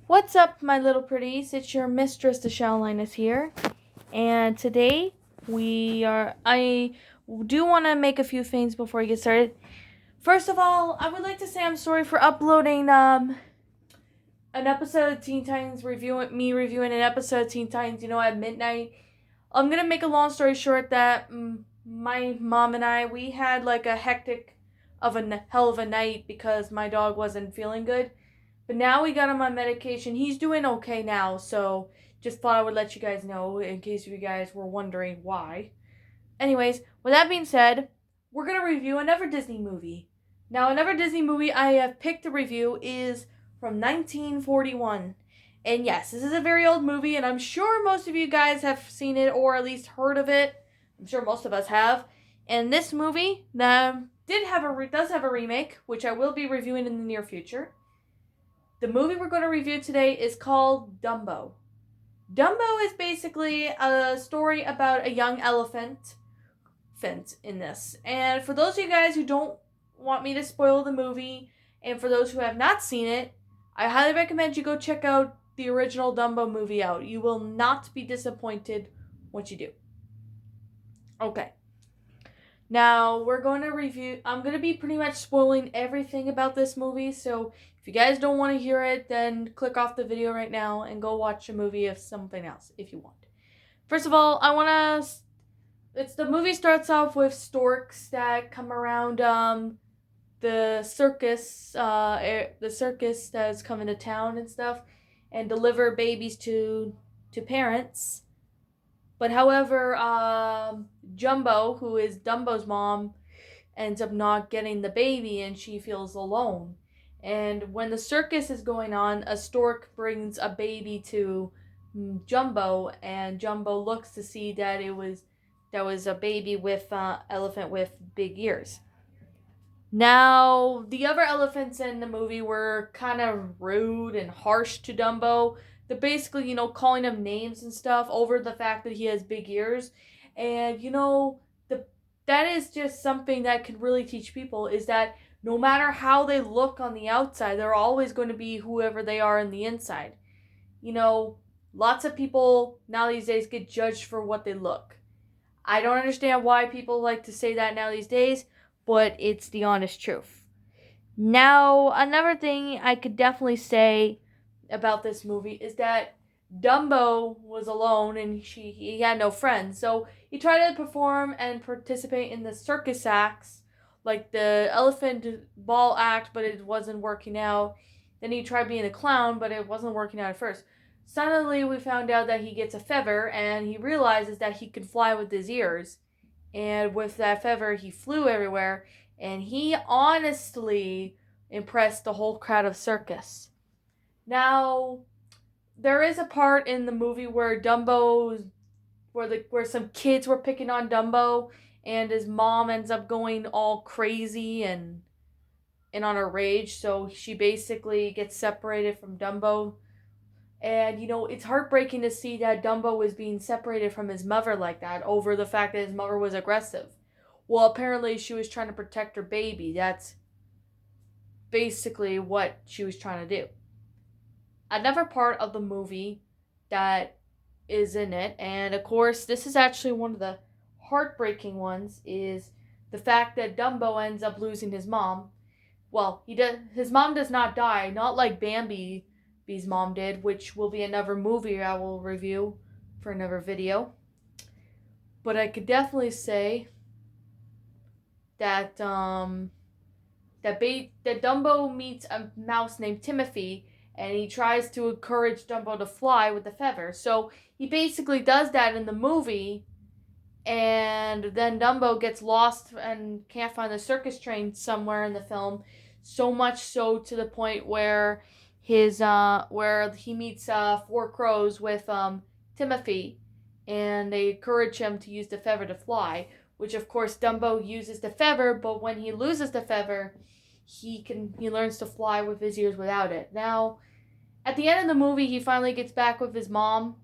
What's up, my little pretties? It's your mistress, the Lioness here, and today I do want to make a few things before we get started. First of all, I would like to say I'm sorry for uploading an episode of Teen Titans reviewing an episode of Teen Titans. At midnight. I'm gonna make a long story short that my mom and we had like a hectic of a hell of a night because my dog wasn't feeling good. But now we got him on medication. He's doing okay now, so just thought I would let you guys know in case you guys were wondering why. Anyways, with that being said, we're going to review another Disney movie. Now, another Disney movie I have picked to review is from 1941. And yes, this is a very old movie, and I'm sure most of you guys have seen it or at least heard of it. I'm sure most of us have. And this movie does have a remake, which I will be reviewing in the near future. The movie we're going to review today is called Dumbo. Dumbo is basically a story about a young elephant in this. And for those of you guys who don't want me to spoil the movie, and for those who have not seen it, I highly recommend you go check out the original Dumbo movie out. You will not be disappointed once you do. Okay. Now, I'm going to be pretty much spoiling everything about this movie, so if you guys don't want to hear it, then click off the video right now and go watch a movie of something else if you want. First of all, the movie starts off with storks that come around the circus that's coming to town and stuff, and deliver babies to parents. But however, Jumbo, who is Dumbo's mom, ends up not getting the baby, and she feels alone. And when the circus is going on, a stork brings a baby to Jumbo, and Jumbo looks to see that that was a baby with elephant with big ears. Now, the other elephants in the movie were kind of rude and harsh to Dumbo. They're basically, calling him names and stuff over the fact that he has big ears. And, that is just something that can really teach people is that no matter how they look on the outside, they're always going to be whoever they are in the inside. Lots of people now these days get judged for what they look. I don't understand why people like to say that now these days, but it's the honest truth. Now, another thing I could definitely say about this movie is that Dumbo was alone and he had no friends. So he tried to perform and participate in the circus acts, like the elephant ball act, but it wasn't working out. Then he tried being a clown, but it wasn't working out at first. Suddenly, we found out that he gets a feather, and he realizes that he could fly with his ears. And with that feather, he flew everywhere, and he honestly impressed the whole crowd of circus. Now, there is a part in the movie where where some kids were picking on Dumbo, and his mom ends up going all crazy and on a rage. So she basically gets separated from Dumbo, and it's heartbreaking to see that Dumbo was being separated from his mother like that over the fact that his mother was aggressive. Well, apparently she was trying to protect her baby. That's basically what she was trying to do. Another part of the movie that is in it, and of course this is actually one of the heartbreaking ones, is the fact that Dumbo ends up losing his mom. Well, his mom does not die, not like Bambi's mom did, which will be another movie I will review for another video. But I could definitely say that that Dumbo meets a mouse named Timothy, and he tries to encourage Dumbo to fly with the feather. So he basically does that in the movie, and then Dumbo gets lost and can't find the circus train somewhere in the film. So much so to the point where where he meets four crows with Timothy, and they encourage him to use the feather to fly. Which of course Dumbo uses the feather, but when he loses the feather, he learns to fly with his ears without it. Now, at the end of the movie, he finally gets back with his mom,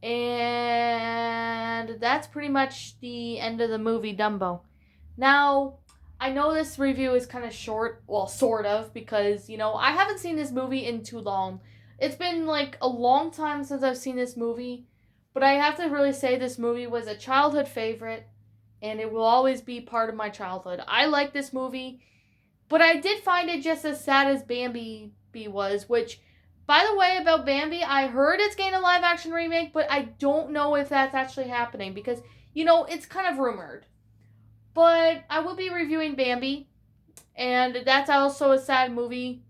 and that's pretty much the end of the movie Dumbo. Now, I know this review is kind of short, well, sort of, because, I haven't seen this movie in too long. It's been like a long time since I've seen this movie, but I have to really say this movie was a childhood favorite, and it will always be part of my childhood. I like this movie, but I did find it just as sad as Bambi was, which, by the way, about Bambi, I heard it's getting a live action remake, but I don't know if that's actually happening because, it's kind of rumored. But I will be reviewing Bambi, and that's also a sad movie.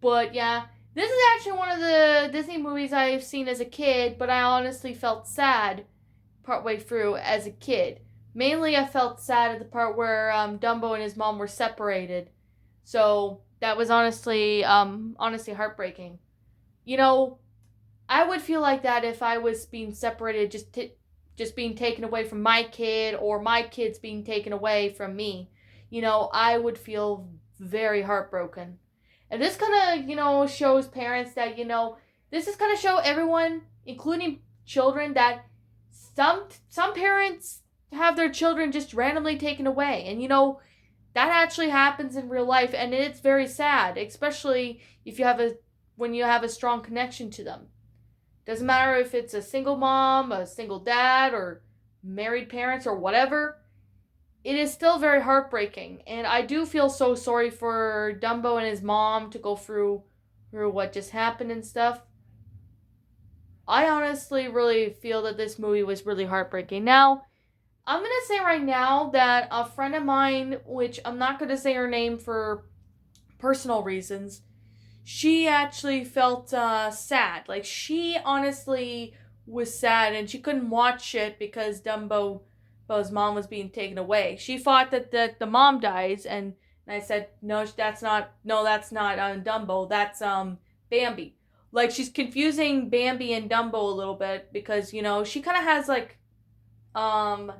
But yeah, this is actually one of the Disney movies I've seen as a kid, but I honestly felt sad partway through as a kid. Mainly, I felt sad at the part where Dumbo and his mom were separated. So that was honestly heartbreaking. You know, I would feel like that if I was being separated, just being taken away from my kid, or my kids being taken away from me. I would feel very heartbroken. And this kind of, shows parents that, this is kind of show everyone, including children, that some parents have their children just randomly taken away. And, that actually happens in real life, and it's very sad, especially if when you have a strong connection to them. Doesn't matter if it's a single mom, a single dad, or married parents, or whatever. It is still very heartbreaking, and I do feel so sorry for Dumbo and his mom to go through what just happened and stuff. I honestly really feel that this movie was really heartbreaking. Now, I'm gonna say right now that a friend of mine, which I'm not gonna say her name for personal reasons, she actually felt sad. Like, she honestly was sad, and she couldn't watch it because Dumbo's mom was being taken away. She thought that the mom dies, and I said, no, that's not Dumbo. That's Bambi. Like, she's confusing Bambi and Dumbo a little bit because she kind of has like um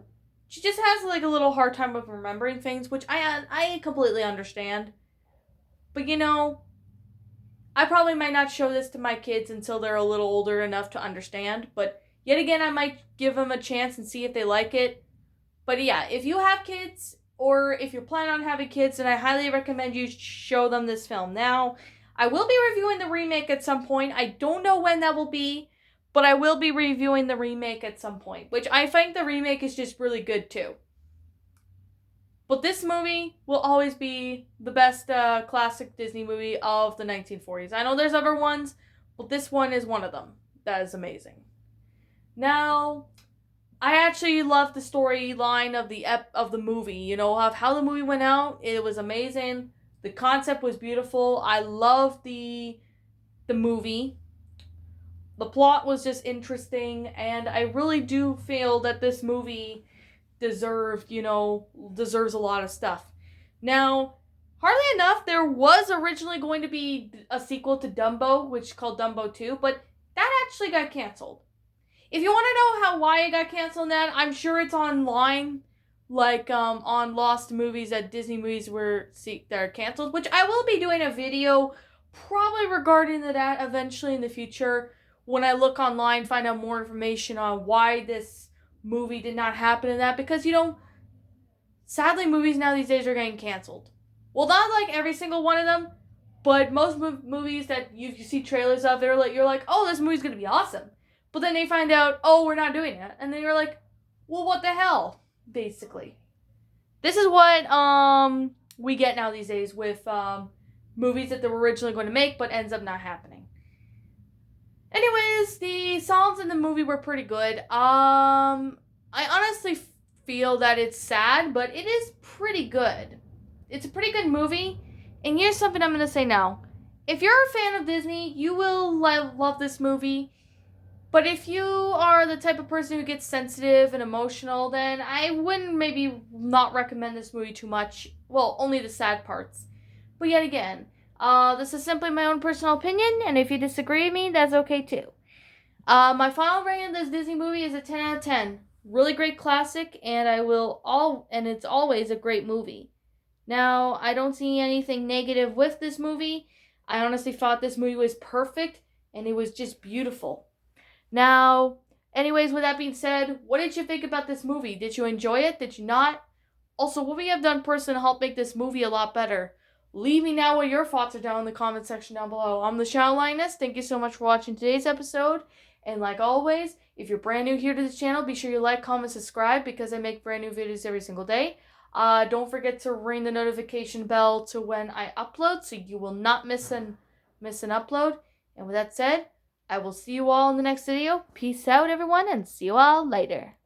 she just has like a little hard time with remembering things, which I completely understand. But I probably might not show this to my kids until they're a little older enough to understand. But yet again, I might give them a chance and see if they like it. But yeah, if you have kids, or if you're planning on having kids, then I highly recommend you show them this film. Now, I will be reviewing the remake at some point. I don't know when that will be, but I will be reviewing the remake at some point, which I think the remake is just really good too. But this movie will always be the best classic Disney movie of the 1940s. I know there's other ones, but this one is one of them. That is amazing. Now, I actually love the storyline of the movie. Of how the movie went out. It was amazing. The concept was beautiful. I love the movie. The plot was just interesting, and I really do feel that this movie deserves a lot of stuff. Now, hardly enough, there was originally going to be a sequel to Dumbo, which is called Dumbo 2, but that actually got canceled. If you want to know why it got canceled, that I'm sure it's online, like on Lost Movies at Disney Movies that are canceled, which I will be doing a video probably regarding that eventually in the future when I look online, find out more information on why this movie did not happen in that, because sadly movies now these days are getting canceled. Well, not like every single one of them, but most movies that you see trailers of, you're like, oh, this movie's gonna be awesome, but then they find out, oh, we're not doing it, and then you're like, well, what the hell? Basically, this is what we get now these days with movies that they were originally going to make but ends up not happening. Anyways, the songs in the movie were pretty good. I honestly feel that it's sad, but it is pretty good. It's a pretty good movie. And here's something I'm going to say now. If you're a fan of Disney, you will love this movie. But if you are the type of person who gets sensitive and emotional, then I wouldn't maybe not recommend this movie too much. Well, only the sad parts. But yet again, this is simply my own personal opinion, and if you disagree with me, that's okay too. My final rating of this Disney movie is a 10 out of 10. Really great classic, and it's always a great movie. Now, I don't see anything negative with this movie. I honestly thought this movie was perfect, and it was just beautiful. Now, anyways, with that being said, what did you think about this movie? Did you enjoy it? Did you not? Also, what would you have done personally to help make this movie a lot better? Leave me now what your thoughts are down in the comment section down below. I'm the Lioness. Thank you so much for watching today's episode. And like always, if you're brand new here to this channel, be sure you like, comment, subscribe because I make brand new videos every single day. Don't forget to ring the notification bell to when I upload so you will not miss an upload. And with that said, I will see you all in the next video. Peace out, everyone, and see you all later.